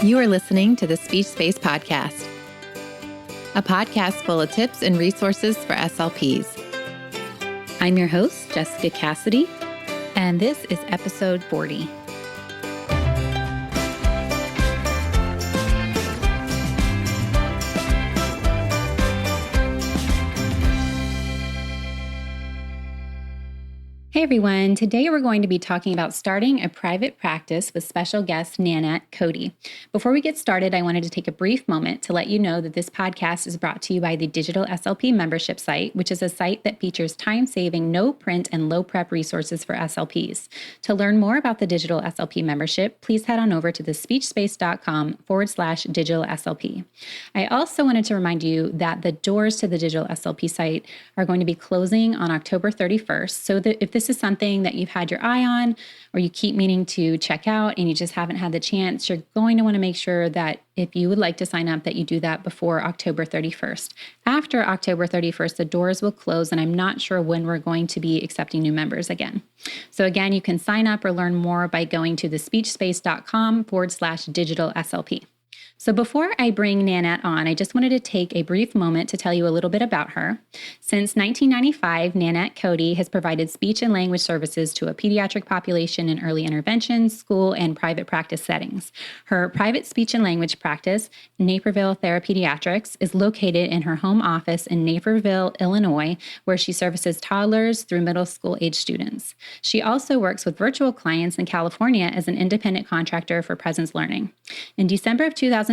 You are listening to the Speech Space Podcast, a podcast full of tips and resources for SLPs. I'm your host, Jessica Cassidy, and this is episode 40. Hey everyone, today we're going to be talking about starting a private practice with special guest Nanette Cote. Before we get started, I wanted to take a brief moment to let you know that this podcast is brought to you by the Digital SLP membership site, which is a site that features time-saving, no-print, and low-prep resources for SLPs. To learn more about the Digital SLP membership, please head on over to thespeechspace.com/digital SLP. I also wanted to remind you that the doors to the Digital SLP site are going to be closing on October 31st, so that if this is something that you've had your eye on or you keep meaning to check out and you just haven't had the chance, you're going to want to make sure that if you would like to sign up, that you do that before October 31st. After October 31st, the doors will close, and I'm not sure when we're going to be accepting new members again. So again, you can sign up or learn more by going to thespeechspace.com/digital SLP. So before I bring Nanette on, I just wanted to take a brief moment to tell you a little bit about her. Since 1995, Nanette Cote has provided speech and language services to a pediatric population in early intervention, school, and private practice settings. Her private speech and language practice, Naperville Therapediatrics, is located in her home office in Naperville, Illinois, where she services toddlers through middle school age students. She also works with virtual clients in California as an independent contractor for Presence Learning. In December of 2015,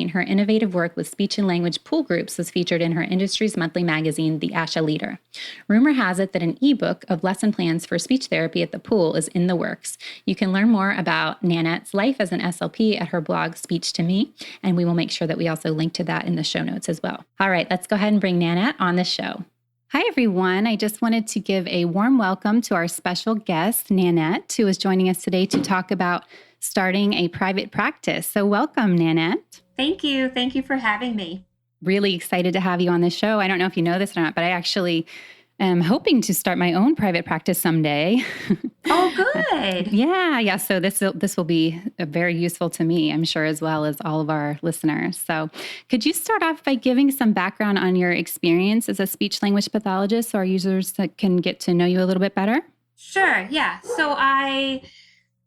her innovative work with speech and language pool groups was featured in her industry's monthly magazine, The ASHA Leader. Rumor has it that an ebook of lesson plans for speech therapy at the pool is in the works. You can learn more about Nanette's life as an SLP at her blog, Speech to Me, and we will make sure that we also link to that in the show notes as well. All right, let's go ahead and bring Nanette on the show. Hi, everyone. I just wanted to give a warm welcome to our special guest, Nanette, who is joining us today to talk about starting a private practice. So welcome, Nanette. Thank you. Thank you for having me. Really excited to have you on the show. I don't know if you know this or not, but I actually am hoping to start my own private practice someday. Oh, good. Yeah. So this will be very useful to me, I'm sure, as well as all of our listeners. So could you start off by giving some background on your experience as a speech language pathologist so our users can get to know you a little bit better? Sure. Yeah. So I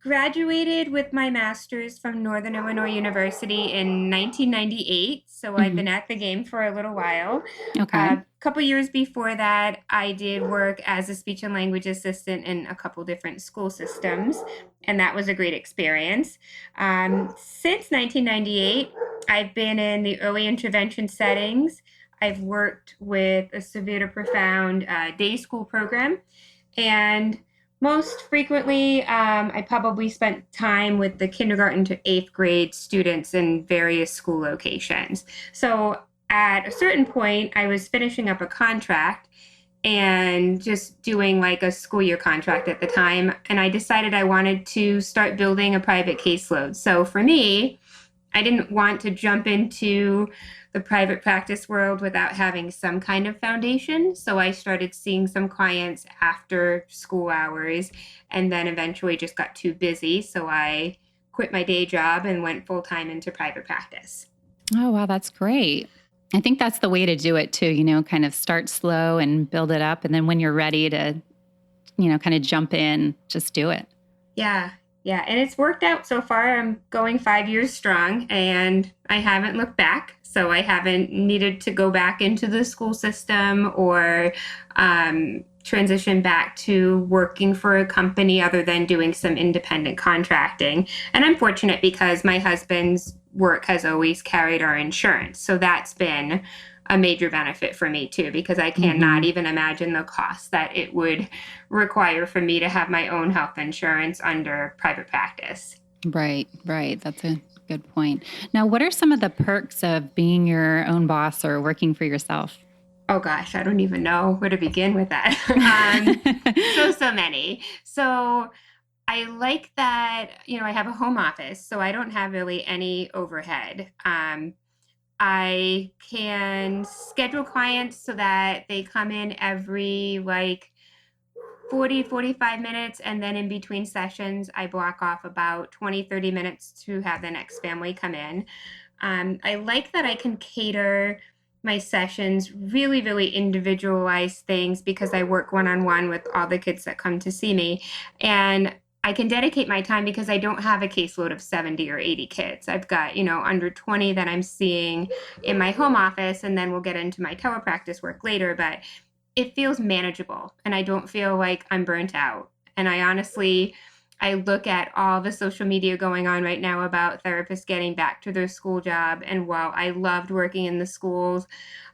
graduated with my master's from Northern Illinois University in 1998. So I've been at the game for a little while. Okay. A couple years before that, I did work as a speech and language assistant in a couple different school systems, and that was a great experience. Since 1998, I've been in the early intervention settings. I've worked with a severe to profound day school program, and most frequently, I probably spent time with the kindergarten to 8th grade students in various school locations. So at a certain point, I was finishing up a contract and just doing like a school year contract at the time. And I decided I wanted to start building a private caseload. So for me, I didn't want to jump into the private practice world without having some kind of foundation. So I started seeing some clients after school hours and then eventually just got too busy. So I quit my day job and went full time into private practice. Oh, wow. That's great. I think that's the way to do it too, kind of start slow and build it up. And then when you're ready to, kind of jump in, just do it. Yeah. Yeah, and it's worked out so far. I'm going 5 years strong, and I haven't looked back. So I haven't needed to go back into the school system or transition back to working for a company other than doing some independent contracting. And I'm fortunate because my husband's work has always carried our insurance. So that's been a major benefit for me too, because I cannot even imagine the cost that it would require for me to have my own health insurance under private practice. Right. That's a good point. Now, what are some of the perks of being your own boss or working for yourself? Oh gosh, I don't even know where to begin with that. So many. So I like that, I have a home office, so I don't have really any overhead. I can schedule clients so that they come in every 40, 45 minutes. And then in between sessions, I block off about 20, 30 minutes to have the next family come in. I like that I can cater my sessions, really, really individualize things because I work one-on-one with all the kids that come to see me. And I can dedicate my time because I don't have a caseload of 70 or 80 kids. I've got, under 20 that I'm seeing in my home office, and then we'll get into my telepractice work later, but it feels manageable and I don't feel like I'm burnt out. And I look at all the social media going on right now about therapists getting back to their school job. And while I loved working in the schools,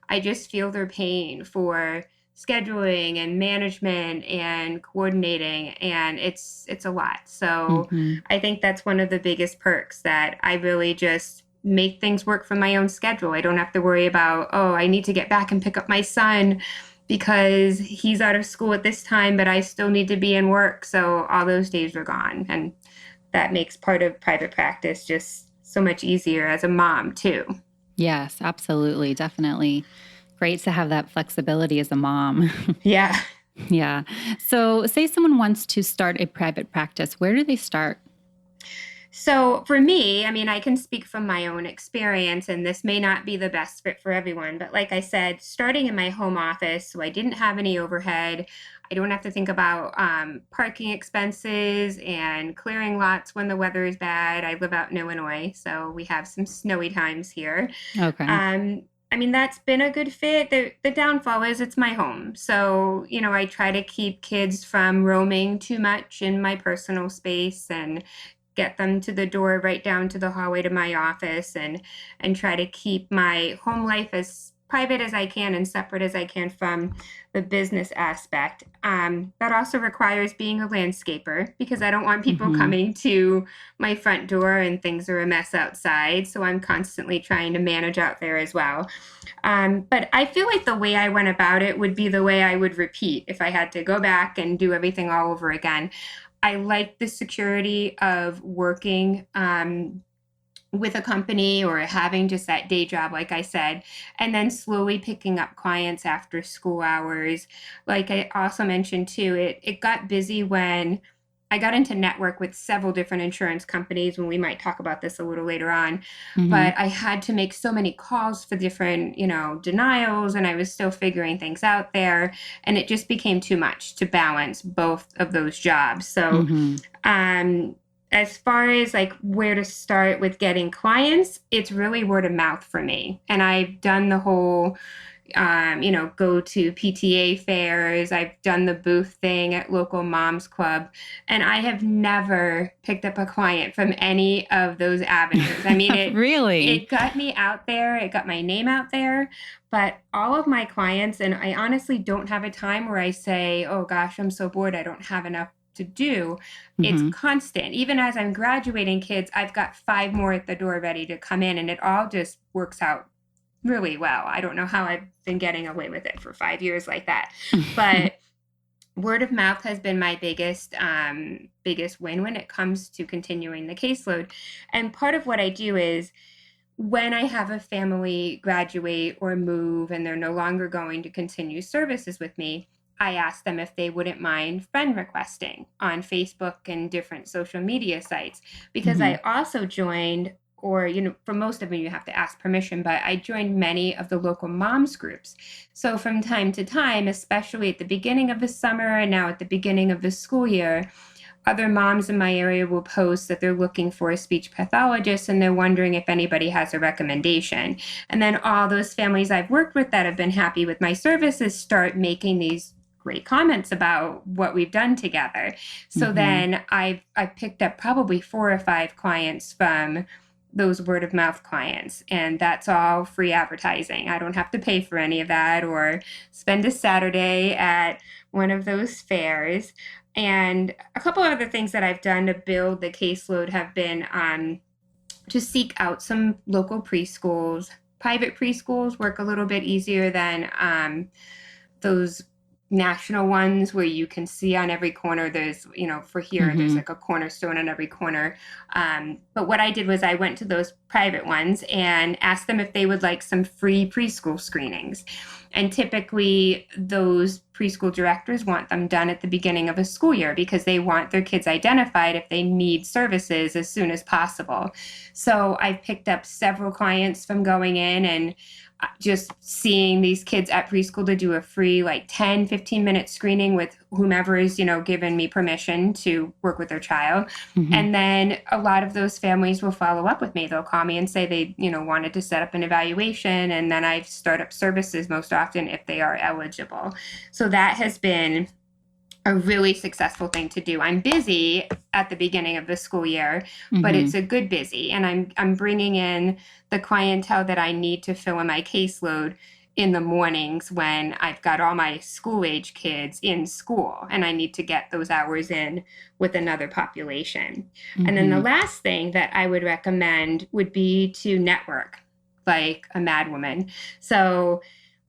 I just feel their pain for scheduling and management and coordinating, and it's a lot. So Mm-hmm. I think that's one of the biggest perks, that I really just make things work from my own schedule. I don't have to worry about, oh, I need to get back and pick up my son because he's out of school at this time, but I still need to be in work. So all those days are gone. And that makes part of private practice just so much easier as a mom, too. Yes, absolutely. Definitely. Great to have that flexibility as a mom. Yeah. Yeah. So, say someone wants to start a private practice, where do they start? So for me, I can speak from my own experience, and this may not be the best fit for everyone. But like I said, starting in my home office, so I didn't have any overhead. I don't have to think about parking expenses and clearing lots when the weather is bad. I live out in Illinois, so we have some snowy times here. Okay. That's been a good fit. The downfall is it's my home. So, I try to keep kids from roaming too much in my personal space and get them to the door right down to the hallway to my office, and try to keep my home life as private as I can and separate as I can from the business aspect. That also requires being a landscaper because I don't want people Mm-hmm. coming to my front door and things are a mess outside. So I'm constantly trying to manage out there as well. But I feel like the way I went about it would be the way I would repeat if I had to go back and do everything all over again. I like the security of working with a company or having just that day job, like I said, and then slowly picking up clients after school hours. Like I also mentioned too, it got busy when I got into network with several different insurance companies, when we might talk about this a little later on. Mm-hmm. But I had to make so many calls for different, denials, and I was still figuring things out there. And it just became too much to balance both of those jobs. So, Mm-hmm. um, as far as like where to start with getting clients, it's really word of mouth for me. And I've done the whole go to PTA fairs. I've done the booth thing at local moms club, and I have never picked up a client from any of those avenues. Really? It got me out there. It got my name out there. But all of my clients, and I honestly don't have a time where I say, oh gosh, I'm so bored, I don't have enough to do. It's Mm-hmm. constant. Even as I'm graduating kids, I've got 5 more at the door ready to come in, and it all just works out really well. I don't know how I've been getting away with it for 5 years like that. But word of mouth has been my biggest win when it comes to continuing the caseload. And part of what I do is, when I have a family graduate or move and they're no longer going to continue services with me, I ask them if they wouldn't mind friend requesting on Facebook and different social media sites, because Mm-hmm. I also joined, or, for most of them, you have to ask permission, but I joined many of the local moms groups. So from time to time, especially at the beginning of the summer and now at the beginning of the school year, other moms in my area will post that they're looking for a speech pathologist and they're wondering if anybody has a recommendation. And then all those families I've worked with that have been happy with my services start making these great comments about what we've done together. So Mm-hmm. then I've picked up probably 4 or 5 clients from those word of mouth clients, and that's all free advertising. I don't have to pay for any of that or spend a Saturday at one of those fairs. And a couple of other things that I've done to build the caseload have been to seek out some local preschools. Private preschools work a little bit easier than those national ones where you can see on every corner there's, for here, there's Mm-hmm. like a cornerstone on every corner. But what I did was I went to those private ones and asked them if they would like some free preschool screenings. And typically, those preschool directors want them done at the beginning of a school year because they want their kids identified if they need services as soon as possible. So I've picked up several clients from going in and just seeing these kids at preschool to do a free like 10-15 minute screening with whomever is given me permission to work with their child. Mm-hmm. And then a lot of those families will follow up with me. They'll call me and say they wanted to set up an evaluation, and then I start up services most often if they are eligible. So that has been a really successful thing to do. I'm busy at the beginning of the school year, but Mm-hmm. it's a good busy, and I'm bringing in the clientele that I need to fill in my caseload in the mornings when I've got all my school age kids in school and I need to get those hours in with another population. And then the Mm-hmm. last thing that I would recommend would be to network like a madwoman. So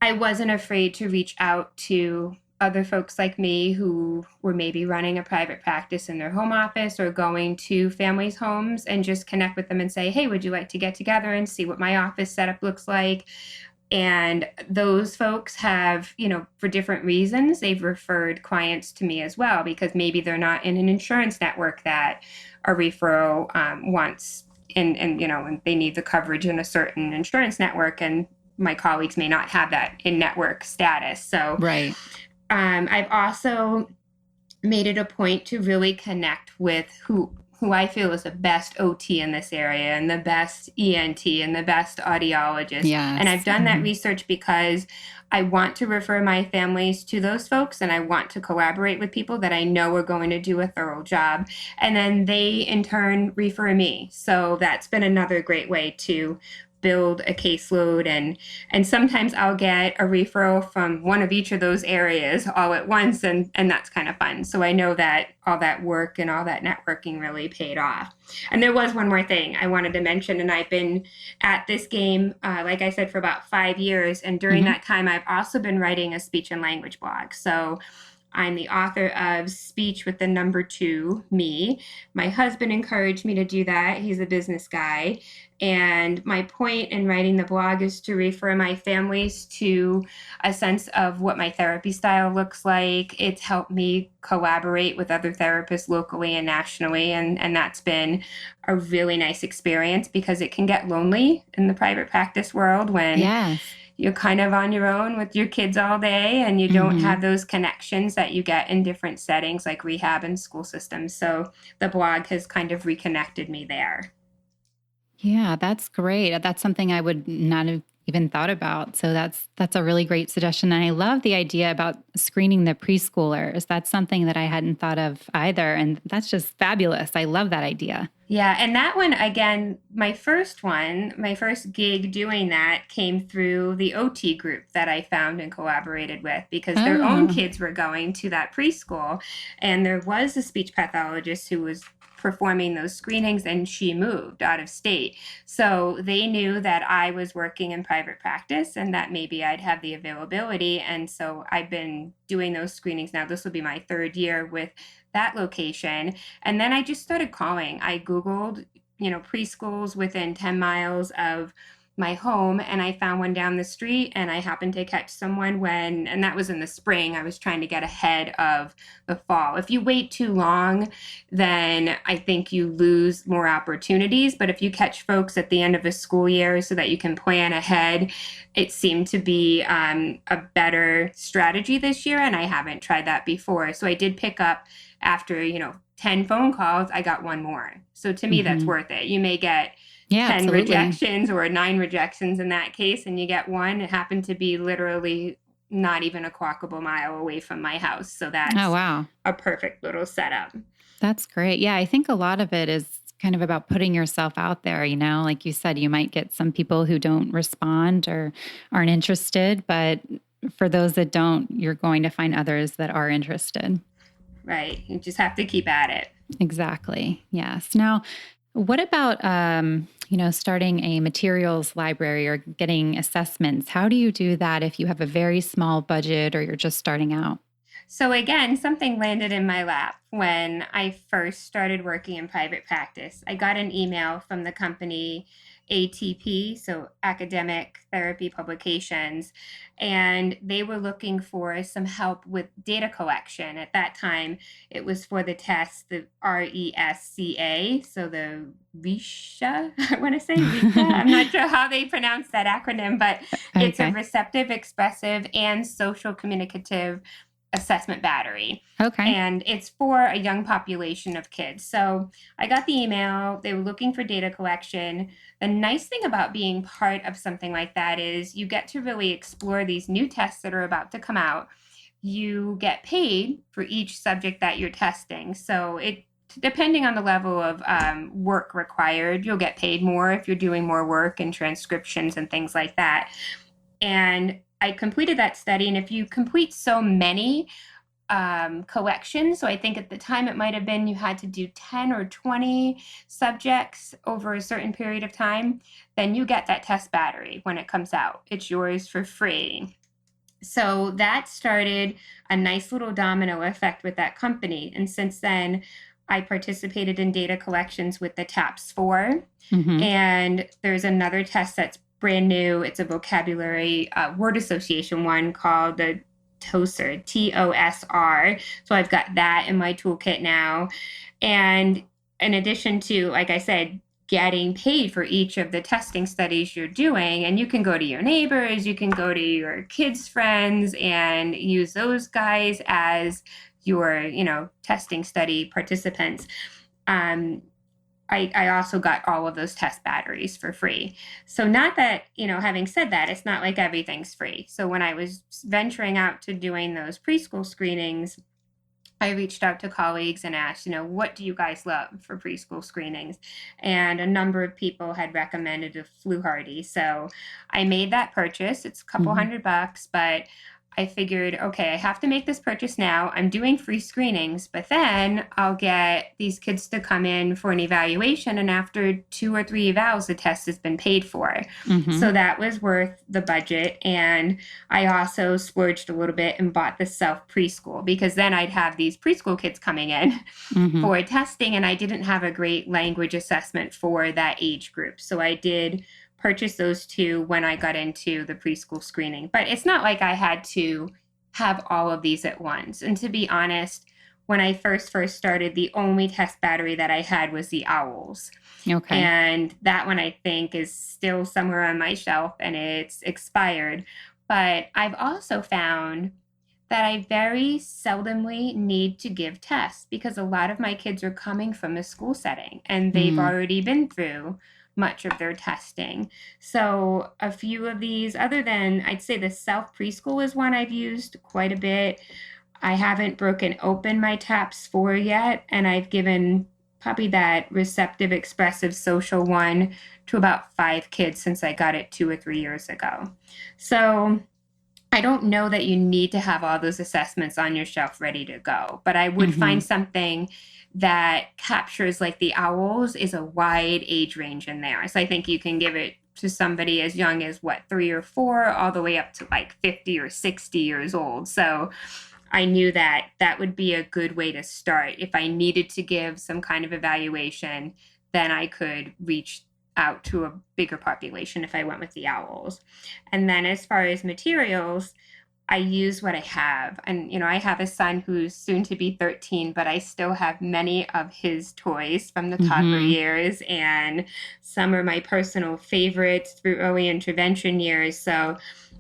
I wasn't afraid to reach out to other folks like me who were maybe running a private practice in their home office or going to families' homes and just connect with them and say, hey, would you like to get together and see what my office setup looks like? And those folks have, for different reasons, they've referred clients to me as well because maybe they're not in an insurance network that a referral wants, and they need the coverage in a certain insurance network, and my colleagues may not have that in network status. So Right. I've also made it a point to really connect with who I feel is the best OT in this area and the best ENT and the best audiologist. And I've Yes. done that Mm-hmm. research because I want to refer my families to those folks and I want to collaborate with people that I know are going to do a thorough job. And then they in turn refer me. So that's been another great way to build a caseload, and sometimes I'll get a referral from one of each of those areas all at once, and that's kind of fun. So I know that all that work and all that networking really paid off. And there was one more thing I wanted to mention, and I've been at this game, like I said, for about 5 years, and during Mm-hmm. that time I've also been writing a speech and language blog. So I'm the author of Speech with the Number Two, Me. My husband encouraged me to do that. He's a business guy. And my point in writing the blog is to refer my families to a sense of what my therapy style looks like. It's helped me collaborate with other therapists locally and nationally. And that's been a really nice experience because it can get lonely in the private practice world when Yes. you're kind of on your own with your kids all day and you don't Mm-hmm. have those connections that you get in different settings like rehab and school systems. So the blog has kind of reconnected me there. Yeah, that's great. That's something I would not have even thought about. So that's a really great suggestion. And I love the idea about screening the preschoolers. That's something that I hadn't thought of either. And that's just fabulous. I love that idea. Yeah, and that one again, my first gig doing that came through the OT group that I found and collaborated with because their own Oh, kids were going to that preschool, and there was a speech pathologist who was performing those screenings, and she moved out of state. So they knew that I was working in private practice and that maybe I'd have the availability, and so I've been doing those screenings now. This will be my third year with that location. And then I just started calling. I Googled, preschools within 10 miles of my home, and I found one down the street, and I happened to catch someone and that was in the spring. I was trying to get ahead of the fall. If you wait too long, then I think you lose more opportunities. But if you catch folks at the end of a school year so that you can plan ahead, it seemed to be a better strategy this year, and I haven't tried that before. So I did pick up after 10 phone calls, I got one more. So to me, that's hmm, worth it. You may get yeah, 10 absolutely. rejections or 9 rejections in that case, and you get one. It happened to be literally not even a walkable mile away from my house. So Oh, that's wow. a perfect little setup. That's great. Yeah, I think a lot of it is kind of about putting yourself out there. Like you said, you might get some people who don't respond or aren't interested, but for those that don't, you're going to find others that are interested. Right. You just have to keep at it. Exactly. Yes. Now, what about starting a materials library or getting assessments? How do you do that if you have a very small budget or you're just starting out? So again, something landed in my lap when I first started working in private practice. I got an email from the company ATP, so Academic Therapy Publications, and they were looking for some help with data collection. At that time, it was for the test, the RESCA, so the RESCA, I want to say RESCA. I'm not sure how they pronounce that acronym, but it's a Okay. receptive, expressive, and social communicative assessment battery. Okay. And it's for a young population of kids. So I got the email. They were looking for data collection. The nice thing about being part of something like that is you get to really explore these new tests that are about to come out. You get paid for each subject that you're testing. So it depending on the level of work required, you'll get paid more if you're doing more work and transcriptions and things like that. And I completed that study. And if you complete so many collections, so I think at the time it might have been you had to do 10 or 20 subjects over a certain period of time, then you get that test battery when it comes out. It's yours for free. So that started a nice little domino effect with that company. And since then, I participated in data collections with the TAPS 4. Mm-hmm. And there's another test that's brand new. It's a vocabulary word association one called the TOSR, TOSR. So I've got that in my toolkit now. And in addition to, like I said, getting paid for each of the testing studies you're doing, and you can go to your neighbors, you can go to your kids' friends and use those guys as your, testing study participants. I also got all of those test batteries for free. So not that, having said that, it's not like everything's free. So when I was venturing out to doing those preschool screenings, I reached out to colleagues and asked, what do you guys love for preschool screenings? And a number of people had recommended a Fluharty. So I made that purchase. It's a couple $100, but I figured, okay, I have to make this purchase now. I'm doing free screenings, but then I'll get these kids to come in for an evaluation. And after 2 or 3 evals, the test has been paid for. Mm-hmm. So that was worth the budget. And I also splurged a little bit and bought the self preschool, because then I'd have these preschool kids coming in for testing. And I didn't have a great language assessment for that age group. So I did purchase those 2 when I got into the preschool screening. But it's not like I had to have all of these at once. And to be honest, when I first started, the only test battery that I had was the owls. Okay. And that one I think is still somewhere on my shelf and it's expired. But I've also found that I very seldomly need to give tests, because a lot of my kids are coming from a school setting and they've already been through much of their testing. So a few of these, other than, I'd say the self preschool is one I've used quite a bit. I haven't broken open my TAPS 4 yet, and I've given probably that receptive, expressive, social one to about 5 kids since I got it 2 or 3 years ago. So I don't know that you need to have all those assessments on your shelf ready to go, but I would find something that captures, like the owls is a wide age range in there. So I think you can give it to somebody as young as 3 or 4, all the way up to like 50 or 60 years old. So I knew that that would be a good way to start. If I needed to give some kind of evaluation, then I could reach out to a bigger population if I went with the owls. And then as far as materials, I use what I have. And, I have a son who's soon to be 13, but I still have many of his toys from the toddler years, and some are my personal favorites through early intervention years. So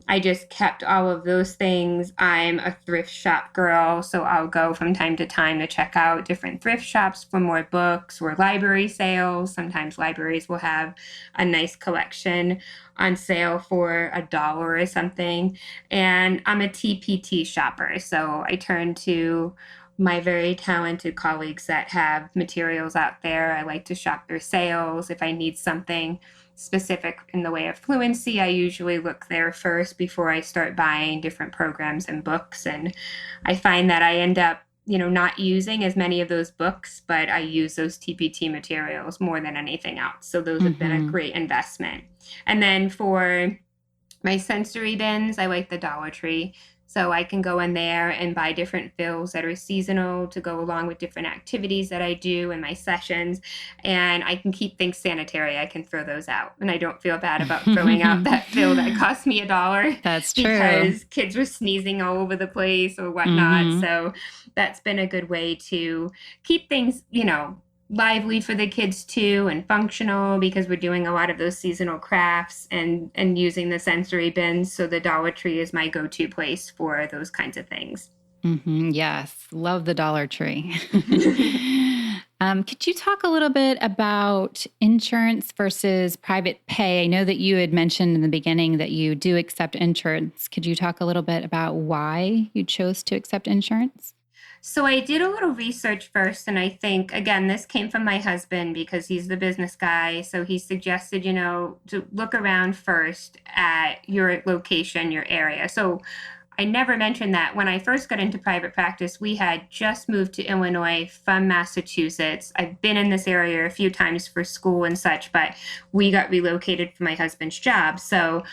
I just kept all of those things. I'm a thrift shop girl, so I'll go from time to time to check out different thrift shops for more books or library sales. Sometimes libraries will have a nice collection on sale for $1 or something. And I'm a TPT shopper, so I turn to my very talented colleagues that have materials out there. I like to shop their sales. If I need something specific in the way of fluency, I usually look there first before I start buying different programs and books. And I find that I end up, not using as many of those books, but I use those TPT materials more than anything else. So those have been a great investment. And then for my sensory bins, I like the Dollar Tree. So I can go in there and buy different fills that are seasonal to go along with different activities that I do in my sessions. And I can keep things sanitary. I can throw those out. And I don't feel bad about throwing out that fill that cost me $1 That's true. because kids were sneezing all over the place or whatnot. Hmm. So that's been a good way to keep things, lively for the kids too and functional because we're doing a lot of those seasonal crafts and using the sensory bins. So the Dollar Tree is my go-to place for those kinds of things. Yes, love the Dollar Tree. Could you talk a little bit about insurance versus private pay? I know that you had mentioned in the beginning that you do accept insurance. Could you talk a little bit about why you chose to accept insurance? So I did a little research first, and I think, again, this came from my husband because he's the business guy. So he suggested, to look around first at your location, your area. So I never mentioned that when I first got into private practice, we had just moved to Illinois from Massachusetts. I've been in this area a few times for school and such, but we got relocated for my husband's job. So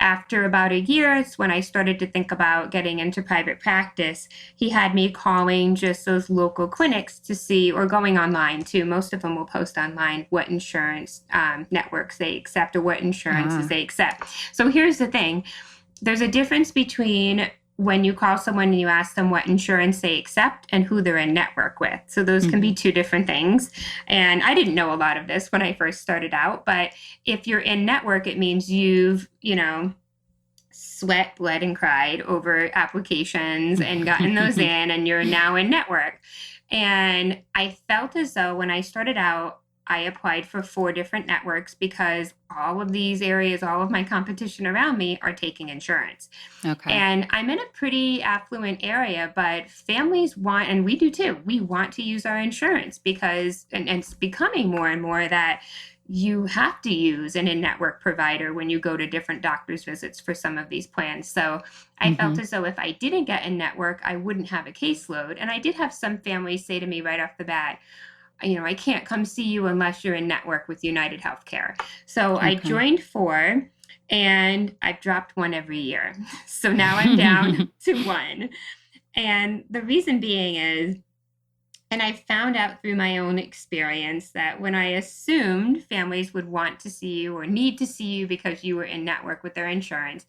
after about a year, it's when I started to think about getting into private practice. He had me calling just those local clinics to see, or going online too. Most of them will post online what insurance networks they accept or what insurances they accept. So here's the thing. There's a difference between when you call someone and you ask them what insurance they accept and who they're in network with. So those can be two different things. And I didn't know a lot of this when I first started out, but if you're in network, it means you've, sweat, bled, and cried over applications and gotten those in, and you're now in network. And I felt as though when I started out, I applied for 4 different networks because all of these areas, all of my competition around me are taking insurance. Okay. And I'm in a pretty affluent area, but families want, and we do too, we want to use our insurance because, and it's becoming more and more that you have to use an in-network provider when you go to different doctor's visits for some of these plans. So I felt as though if I didn't get in-network, I wouldn't have a caseload. And I did have some families say to me right off the bat, I can't come see you unless you're in network with United Healthcare. So I joined 4 and I've dropped 1 every year. So now I'm down to 1. And the reason being is, and I found out through my own experience that when I assumed families would want to see you or need to see you because you were in network with their insurance,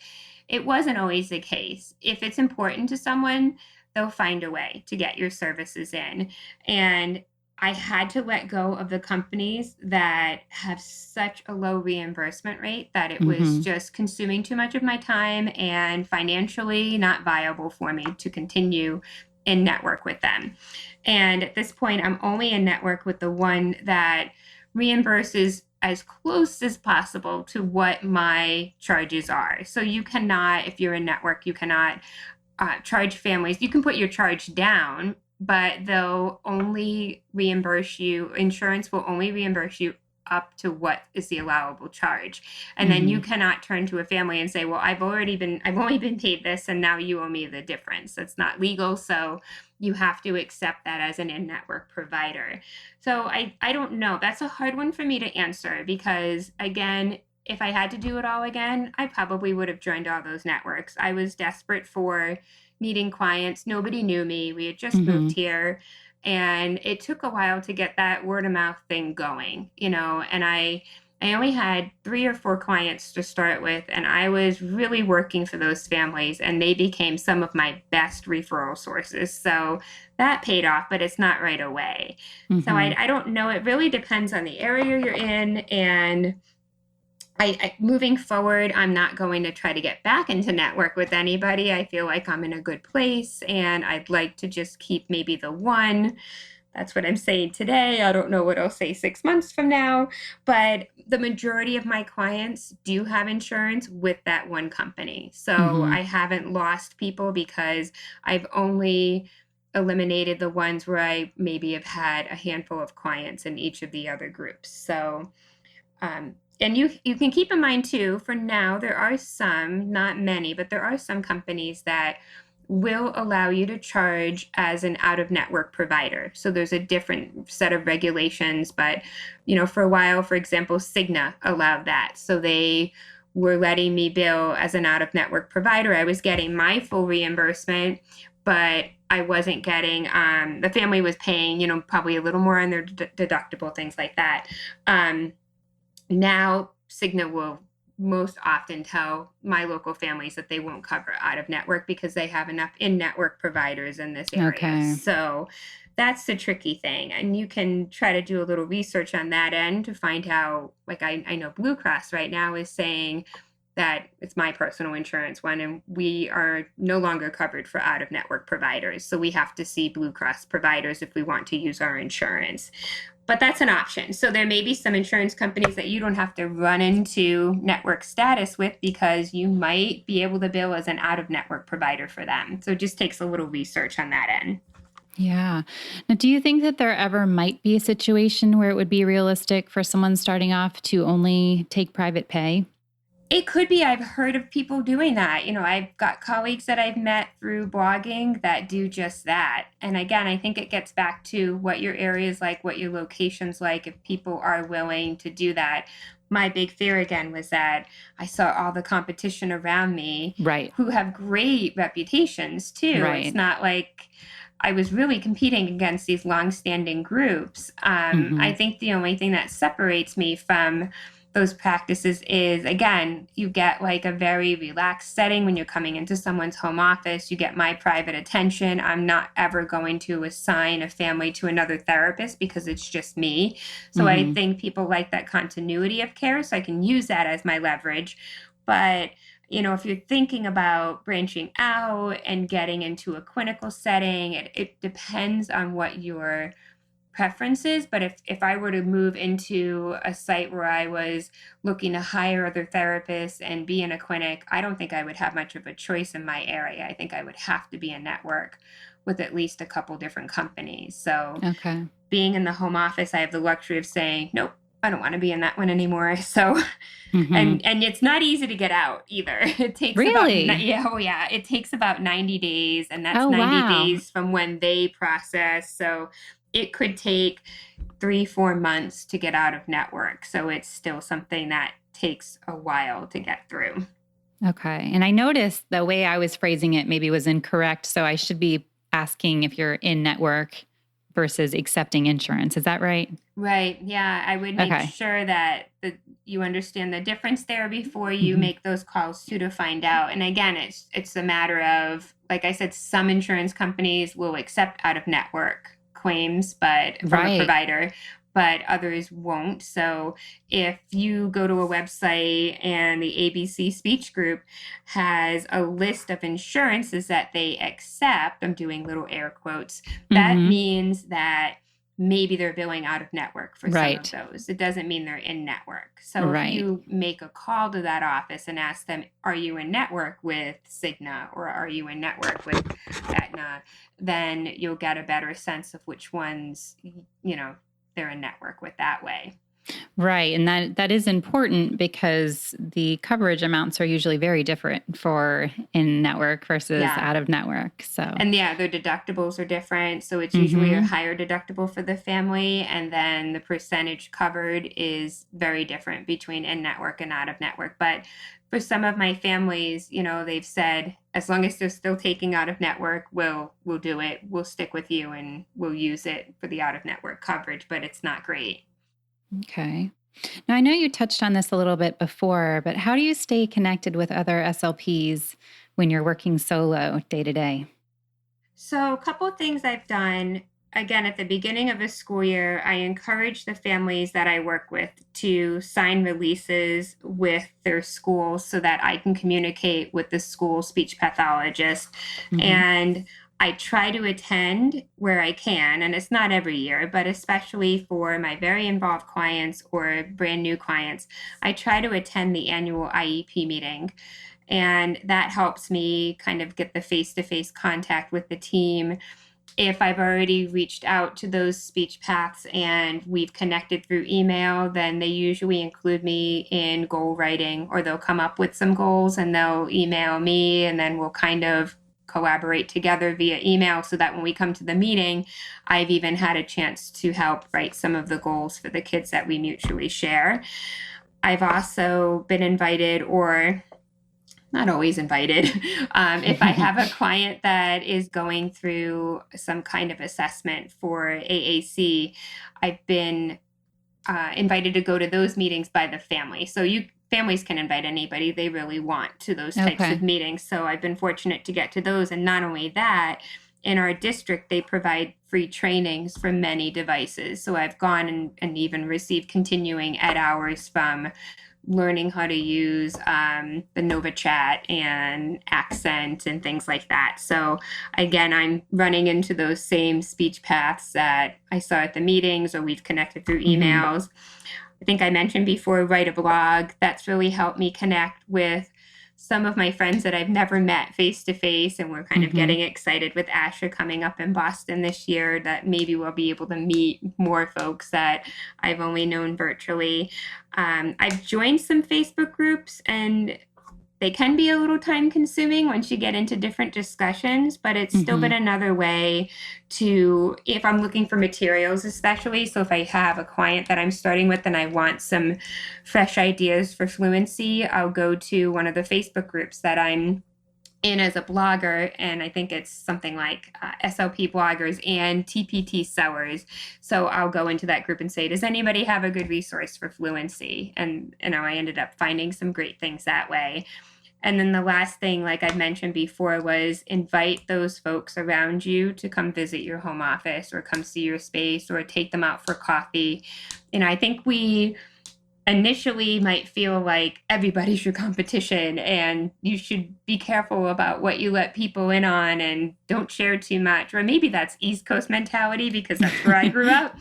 it wasn't always the case. If it's important to someone, they'll find a way to get your services in. And I had to let go of the companies that have such a low reimbursement rate that it was just consuming too much of my time and financially not viable for me to continue in network with them. And at this point, I'm only in network with the one that reimburses as close as possible to what my charges are. So you cannot, if you're in network, you cannot charge families. You can put your charge down, but they'll only reimburse you, insurance will only reimburse you up to what is the allowable charge. And then you cannot turn to a family and say, well, I've only been paid this and now you owe me the difference. That's not legal. So you have to accept that as an in-network provider. So I don't know. That's a hard one for me to answer because, again, if I had to do it all again, I probably would have joined all those networks. I was desperate for meeting clients. Nobody knew me. We had just moved here. And it took a while to get that word of mouth thing going, and I only had 3 or 4 clients to start with, and I was really working for those families, and they became some of my best referral sources. So that paid off, but it's not right away. So I don't know. It really depends on the area you're in, and I moving forward, I'm not going to try to get back into network with anybody. I feel like I'm in a good place and I'd like to just keep maybe the one. That's what I'm saying today. I don't know what I'll say 6 months from now, but the majority of my clients do have insurance with that one company. So I haven't lost people because I've only eliminated the ones where I maybe have had a handful of clients in each of the other groups. So, and you can keep in mind too, for now, there are some, not many, but there are some companies that will allow you to charge as an out-of-network provider. So there's a different set of regulations, but for a while, for example, Cigna allowed that. So they were letting me bill as an out-of-network provider. I was getting my full reimbursement, but I wasn't getting, the family was paying, probably a little more on their deductible, things like that. Now Cigna will most often tell my local families that they won't cover out of network because they have enough in-network providers in this area. Okay. So that's the tricky thing. And you can try to do a little research on that end to find out, like I know Blue Cross right now is saying that it's my personal insurance one, and we are no longer covered for out-of-network providers. So we have to see Blue Cross providers if we want to use our insurance. But that's an option. So there may be some insurance companies that you don't have to run into network status with because you might be able to bill as an out-of-network provider for them. So it just takes a little research on that end. Yeah. Now, do you think that there ever might be a situation where it would be realistic for someone starting off to only take private pay? It could be. I've heard of people doing that. I've got colleagues that I've met through blogging that do just that. And again, I think it gets back to what your area is like, what your location's like, if people are willing to do that. My big fear again was that I saw all the competition around me Right. who have great reputations too. Right. It's not like I was really competing against these longstanding groups. I think the only thing that separates me from those practices is, again, you get like a very relaxed setting when you're coming into someone's home office. You get my private attention. I'm not ever going to assign a family to another therapist because it's just me. So I think people like that continuity of care, so I can use that as my leverage. But if you're thinking about branching out and getting into a clinical setting, it depends on what your preferences. But if I were to move into a site where I was looking to hire other therapists and be in a clinic, I don't think I would have much of a choice in my area. I think I would have to be a network with at least a couple different companies. So being in the home office, I have the luxury of saying, nope, I don't want to be in that one anymore. So, and it's not easy to get out either. It takes it takes about 90 days, and that's 90 days from when they process. So it could take 3-4 months to get out of network. So it's still something that takes a while to get through. Okay. And I noticed the way I was phrasing it maybe was incorrect. So I should be asking if you're in network versus accepting insurance. Is that right? Right. Yeah. I would make sure that you understand the difference there before you make those calls to find out. And again, it's a matter of, like I said, some insurance companies will accept out of network claims, but from a provider, but others won't. So if you go to a website and the ABC Speech Group has a list of insurances that they accept, I'm doing little air quotes, that means that maybe they're billing out of network for some of those. It doesn't mean they're in network. So if you make a call to that office and ask them, are you in network with Cigna or are you in network with Aetna, then you'll get a better sense of which ones, they're in network with that way. Right. And that is important because the coverage amounts are usually very different for in-network versus out-of-network. So, and their deductibles are different. So it's usually a higher deductible for the family. And then the percentage covered is very different between in-network and out-of-network. But for some of my families, they've said, as long as they're still taking out-of-network, we'll do it. We'll stick with you and we'll use it for the out-of-network coverage, but it's not great. Okay. Now, I know you touched on this a little bit before, but how do you stay connected with other SLPs when you're working solo day to day? So a couple of things I've done. Again, at the beginning of a school year, I encourage the families that I work with to sign releases with their schools so that I can communicate with the school speech pathologist. And I try to attend where I can, and it's not every year, but especially for my very involved clients or brand new clients, I try to attend the annual IEP meeting. And that helps me kind of get the face-to-face contact with the team. If I've already reached out to those speech paths and we've connected through email, then they usually include me in goal writing, or they'll come up with some goals and they'll email me, and then we'll kind of collaborate together via email so that when we come to the meeting, I've even had a chance to help write some of the goals for the kids that we mutually share. I've also been invited, or not always invited. If I have a client that is going through some kind of assessment for AAC, I've been invited to go to those meetings by the family. So families can invite anybody they really want to those types of meetings. So I've been fortunate to get to those. And not only that, in our district, they provide free trainings for many devices. So I've gone and even received continuing ed hours from learning how to use the Nova Chat and Accent and things like that. So again, I'm running into those same speech paths that I saw at the meetings, or we've connected through emails. I think I mentioned before, write a blog. That's really helped me connect with some of my friends that I've never met face to face, and we're kind of getting excited with ASHA coming up in Boston this year that maybe we'll be able to meet more folks that I've only known virtually. I've joined some Facebook groups, and they can be a little time consuming once you get into different discussions, but it's still been another way to, if I'm looking for materials, especially. So if I have a client that I'm starting with and I want some fresh ideas for fluency, I'll go to one of the Facebook groups that I'm in as a blogger, and I think it's something like SLP bloggers and TPT sellers. So I'll go into that group and say, does anybody have a good resource for fluency? And I ended up finding some great things that way. And then the last thing, like I mentioned before, was invite those folks around you to come visit your home office or come see your space or take them out for coffee. I think we initially might feel like everybody's your competition and you should be careful about what you let people in on and don't share too much. Or maybe that's East Coast mentality because that's where I grew up.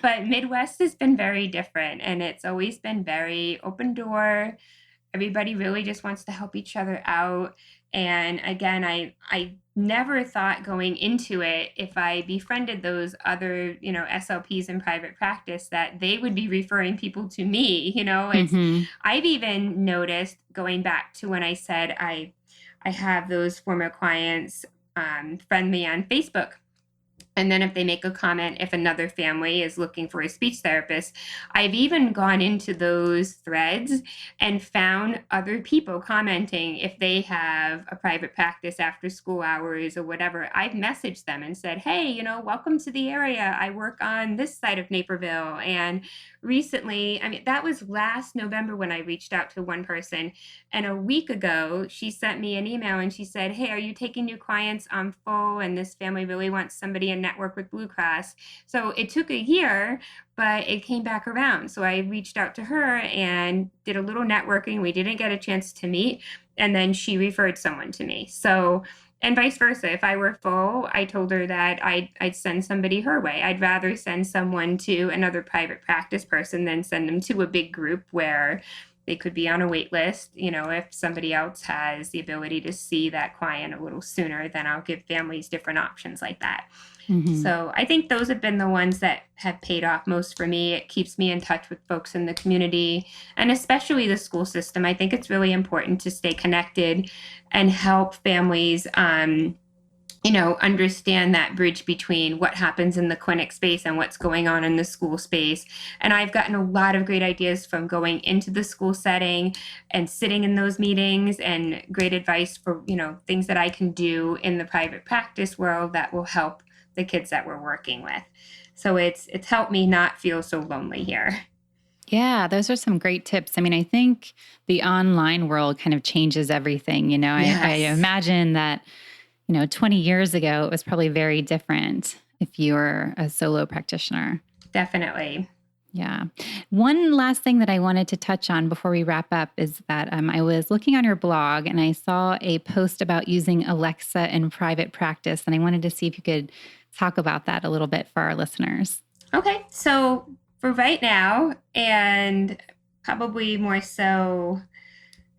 But Midwest has been very different, and it's always been very open door. Everybody really just wants to help each other out. And again, I never thought going into it, if I befriended those other, SLPs in private practice, that they would be referring people to me. I've even noticed, going back to when I said I have those former clients friend me on Facebook. And then if they make a comment, if another family is looking for a speech therapist, I've even gone into those threads and found other people commenting if they have a private practice after school hours or whatever. I've messaged them and said, hey, welcome to the area. I work on this side of Naperville. And recently, that was last November when I reached out to one person. And a week ago, she sent me an email and she said, hey, are you taking new clients? I'm full, and this family really wants somebody in network with Blue Cross. So it took a year, but it came back around. So I reached out to her and did a little networking. We didn't get a chance to meet, and then she referred someone to me. So, and vice versa. If I were full, I told her that I'd send somebody her way. I'd rather send someone to another private practice person than send them to a big group where they could be on a wait list. If somebody else has the ability to see that client a little sooner, then I'll give families different options like that. So I think those have been the ones that have paid off most for me. It keeps me in touch with folks in the community, and especially the school system. I think it's really important to stay connected and help families understand that bridge between what happens in the clinic space and what's going on in the school space. And I've gotten a lot of great ideas from going into the school setting and sitting in those meetings, and great advice for, things that I can do in the private practice world that will help the kids that we're working with. So it's helped me not feel so lonely here. Yeah, those are some great tips. I think the online world kind of changes everything. Yes. I imagine that 20 years ago, it was probably very different if you were a solo practitioner. Definitely. Yeah. One last thing that I wanted to touch on before we wrap up is that I was looking on your blog and I saw a post about using Alexa in private practice. And I wanted to see if you could talk about that a little bit for our listeners. Okay. So for right now, and probably more so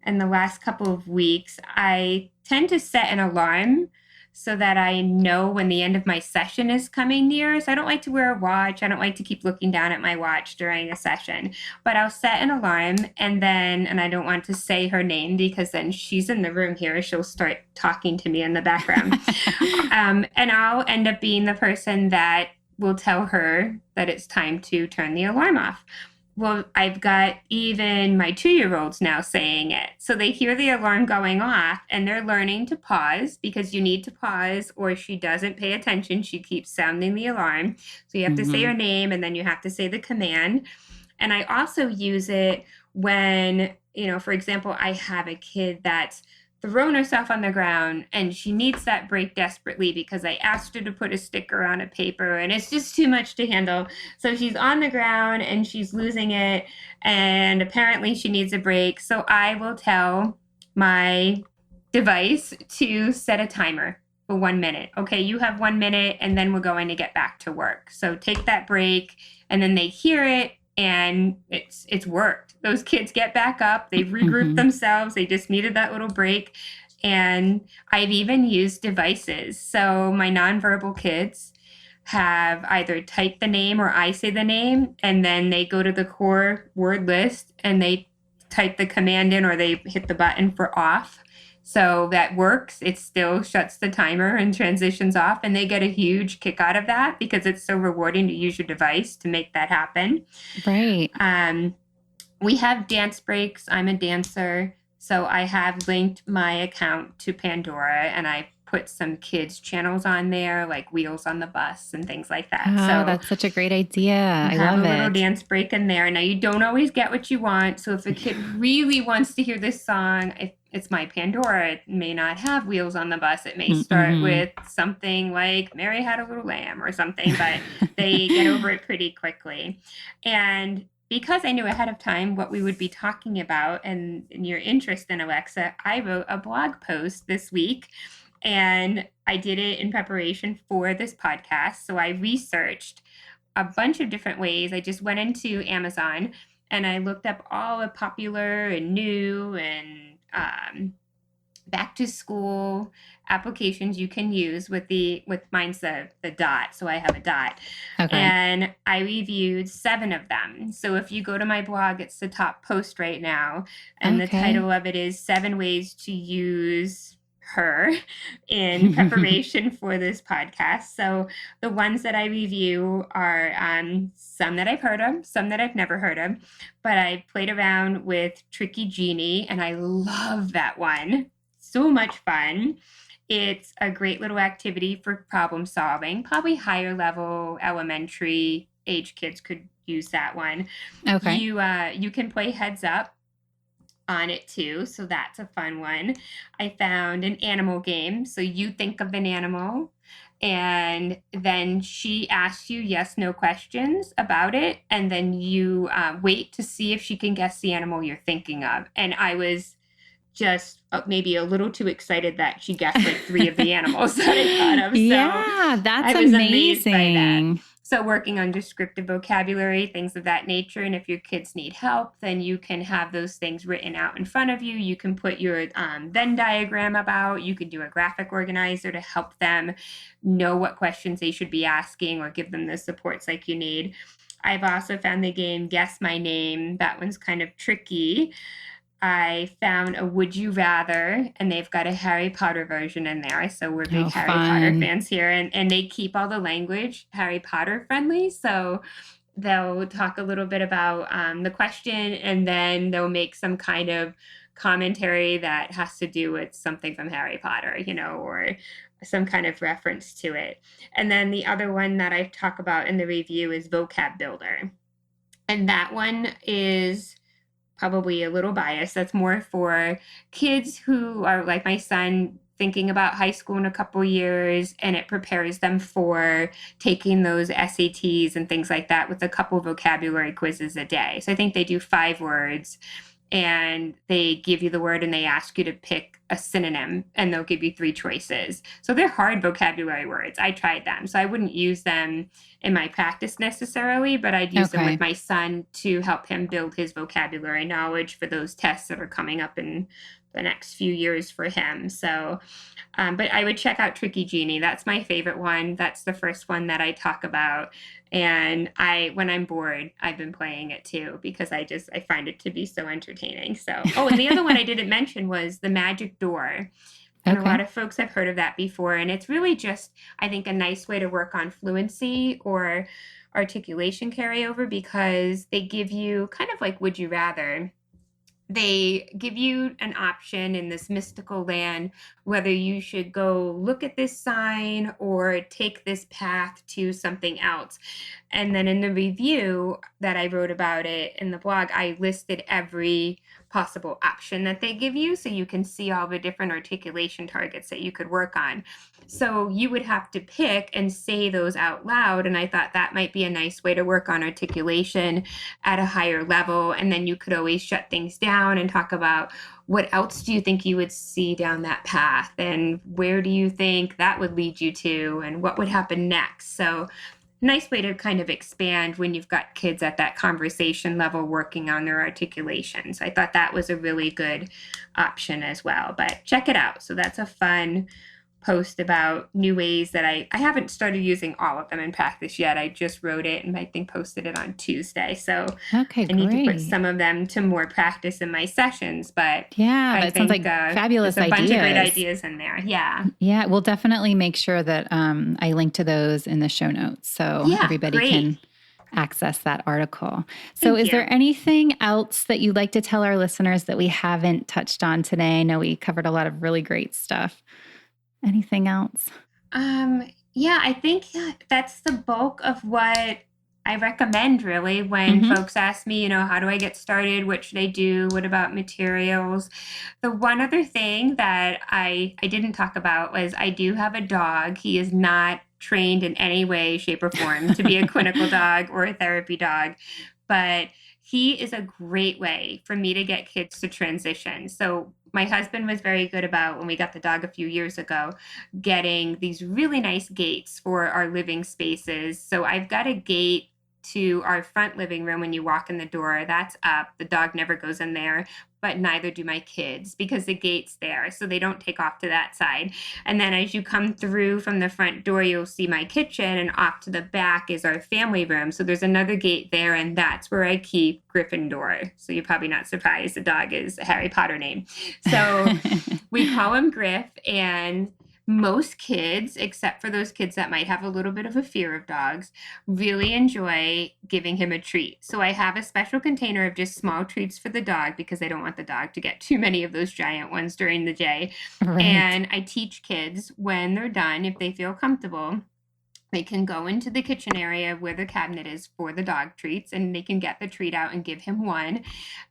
in the last couple of weeks, I tend to set an alarm so that I know when the end of my session is coming near. So I don't like to wear a watch. I don't like to keep looking down at my watch during a session, but I'll set an alarm, and I don't want to say her name because then she's in the room here. She'll start talking to me in the background. And I'll end up being the person that will tell her that it's time to turn the alarm off. Well, I've got even my 2-year-olds now saying it. So they hear the alarm going off and they're learning to pause because you need to pause or she doesn't pay attention. She keeps sounding the alarm. So you have to say Mm-hmm. her name and then you have to say the command. And I also use it when, for example, I have a kid that's thrown herself on the ground and she needs that break desperately because I asked her to put a sticker on a paper and it's just too much to handle. So she's on the ground and she's losing it and apparently she needs a break. So I will tell my device to set a timer for 1 minute. Okay, you have 1 minute and then we're going to get back to work. So take that break and then they hear it and it's worked. Those kids get back up, they've regrouped Mm-hmm. themselves, they just needed that little break. And I've even used devices. So my nonverbal kids have either typed the name or I say the name, and then they go to the core word list and they type the command in or they hit the button for off. So that works. It still shuts the timer and transitions off, and they get a huge kick out of that because it's so rewarding to use your device to make that happen. Right. Um, we have dance breaks. I'm a dancer. So I have linked my account to Pandora and I put some kids' channels on there, like Wheels on the Bus and things like that. Oh, So that's such a great idea. you I have a love little it. dance break in there. Now, you don't always get what you want. So if a kid really wants to hear this song, it's my Pandora. It may not have Wheels on the Bus. It may start Mm-hmm. with something like Mary Had a Little Lamb or something, but they get over it pretty quickly. And because I knew ahead of time what we would be talking about and your interest in Alexa, I wrote a blog post this week and I did it in preparation for this podcast. So I researched a bunch of different ways. I just went into Amazon and I looked up all the popular and new and back to school applications you can use with mine's the dot, so I have a dot, Okay. and I reviewed 7 of them. So if you go to my blog, it's the top post right now, and the Okay. title of it is 7 ways to use her in preparation for this podcast. So the ones that I review are some that I've heard of, some that I've never heard of, but I played around with Tricky Genie and I love that one. So much fun. It's a great little activity for problem solving. Probably higher level elementary age kids could use that one. Okay. You can play heads up on it too, so that's a fun one. I found an animal game. So you think of an animal and then she asks you yes no questions about it and then you wait to see if she can guess the animal you're thinking of. And I was just maybe a little too excited that she guessed like 3 of the animals that I thought of. So Yeah, that's I was amazed by that. amazing. So working on descriptive vocabulary, things of that nature. And if your kids need help, then you can have those things written out in front of you. You can put your Venn diagram about, you can do a graphic organizer to help them know what questions they should be asking or give them the supports like you need. I've also found the game Guess My Name. That one's kind of tricky. I found a Would You Rather, and they've got a Harry Potter version in there. So we're big Oh, Harry Potter fun. fans here, and they keep all the language Harry Potter friendly. So they'll talk a little bit about the question, and then they'll make some kind of commentary that has to do with something from Harry Potter, or some kind of reference to it. And then the other one that I talk about in the review is Vocab Builder. And that one is probably a little biased. That's more for kids who are like my son thinking about high school in a couple years, and it prepares them for taking those SATs and things like that with a couple vocabulary quizzes a day. So I think they do 5 words and they give you the word and they ask you to pick a synonym and they'll give you 3 choices. So they're hard vocabulary words. I tried them. So I wouldn't use them in my practice necessarily, but I'd use them with Okay. my son to help him build his vocabulary knowledge for those tests that are coming up in the next few years for him. So, but I would check out Tricky Genie. That's my favorite one. That's the first one that I talk about. And when I'm bored, I've been playing it too because I find it to be so entertaining. So, oh, and the other one I didn't mention was the Magic Door. And a lot Okay. of folks have heard of that before. And it's really just, I think, a nice way to work on fluency or articulation carryover because they give you kind of like would you rather. They give you an option in this mystical land whether you should go look at this sign or take this path to something else. And then in the review that I wrote about it in the blog, I listed every possible option that they give you so you can see all the different articulation targets that you could work on. So you would have to pick and say those out loud. And I thought that might be a nice way to work on articulation at a higher level. And then you could always shut things down and talk about what else do you think you would see down that path? And where do you think that would lead you to? And what would happen next? So nice way to kind of expand when you've got kids at that conversation level working on their articulation. So I thought that was a really good option as well. But check it out. So that's a fun post about new ways that I haven't started using all of them in practice yet. I just wrote it and I think posted it on Tuesday. So Okay, I need to put great. some of them to more practice in my sessions. But Yeah, I that sounds think like fabulous there's a bunch of great ideas. ideas in there. Yeah. Yeah, we'll definitely make sure that I link to those in the show notes so Yeah, everybody great. can access that article. So, Thank is there you. anything else that you'd like to tell our listeners that we haven't touched on today? I know we covered a lot of really great stuff. Anything else? Yeah, I think that's the bulk of what I recommend really when Mhm. folks ask me, how do I get started? What should I do? What about materials? The one other thing that I didn't talk about was I do have a dog. He is not trained in any way, shape, or form to be a clinical dog or a therapy dog, but he is a great way for me to get kids to transition. So my husband was very good about when we got the dog a few years ago, getting these really nice gates for our living spaces. So I've got a gate to our front living room when you walk in the door. That's up. The dog never goes in there, but neither do my kids because the gate's there. So they don't take off to that side. And then as you come through from the front door, you'll see my kitchen, and off to the back is our family room. So there's another gate there, and that's where I keep Gryffindor. So you're probably not surprised the dog is a Harry Potter name. So we call him Griff, and most kids, except for those kids that might have a little bit of a fear of dogs, really enjoy giving him a treat. So I have a special container of just small treats for the dog because I don't want the dog to get too many of those giant ones during the day. Right. And I teach kids when they're done, if they feel comfortable, they can go into the kitchen area where the cabinet is for the dog treats, and they can get the treat out and give him one.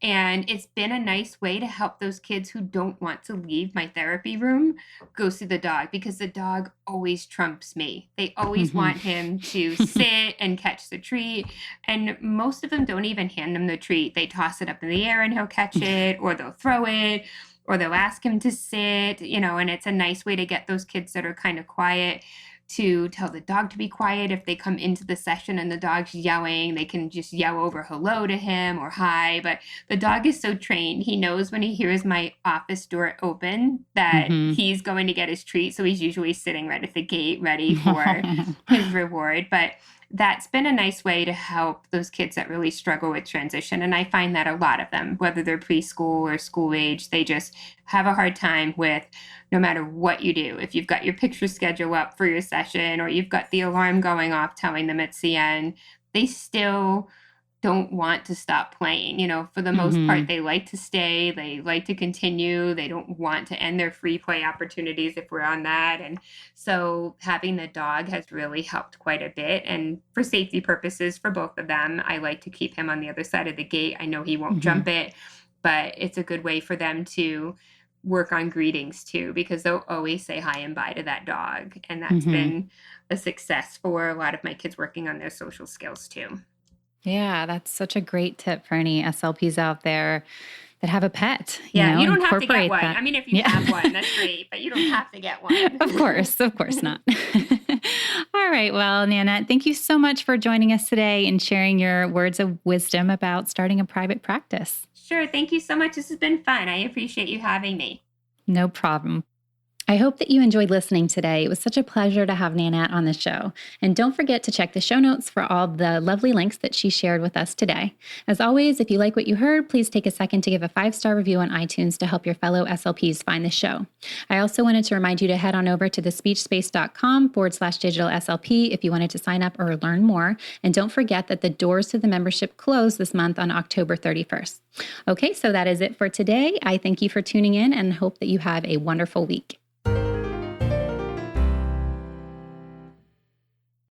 And it's been a nice way to help those kids who don't want to leave my therapy room go see the dog, because the dog always trumps me. They always want him to sit and catch the treat. And most of them don't even hand him the treat. They toss it up in the air and he'll catch it, or they'll throw it, or they'll ask him to sit, and it's a nice way to get those kids that are kind of quiet to tell the dog to be quiet. If they come into the session and the dog's yelling, they can just yell over hello to him or hi. But the dog is so trained. He knows when he hears my office door open that he's going to get his treat. So he's usually sitting right at the gate ready for his reward. But that's been a nice way to help those kids that really struggle with transition. And I find that a lot of them, whether they're preschool or school age, they just have a hard time with no matter what you do. If you've got your picture schedule up for your session, or you've got the alarm going off telling them it's the end, they still don't want to stop playing. For the most part, they like to stay, they like to continue, they don't want to end their free play opportunities if we're on that. And so having the dog has really helped quite a bit. And for safety purposes for both of them, I like to keep him on the other side of the gate. I know he won't jump it, but it's a good way for them to work on greetings too, because they'll always say hi and bye to that dog. And that's been a success for a lot of my kids working on their social skills too. Yeah, that's such a great tip for any SLPs out there that have a pet. Yeah, you don't have to get incorporate one. that. I mean, if you have one, that's great, but you don't have to get one. Of course not. All right. Well, Nanette, thank you so much for joining us today and sharing your words of wisdom about starting a private practice. Sure. Thank you so much. This has been fun. I appreciate you having me. No problem. I hope that you enjoyed listening today. It was such a pleasure to have Nanette on the show. And don't forget to check the show notes for all the lovely links that she shared with us today. As always, if you like what you heard, please take a second to give a 5-star review on iTunes to help your fellow SLPs find the show. I also wanted to remind you to head on over to thespeechspace.com/digital SLP if you wanted to sign up or learn more. And don't forget that the doors to the membership close this month on October 31st. Okay, so that is it for today. I thank you for tuning in and hope that you have a wonderful week.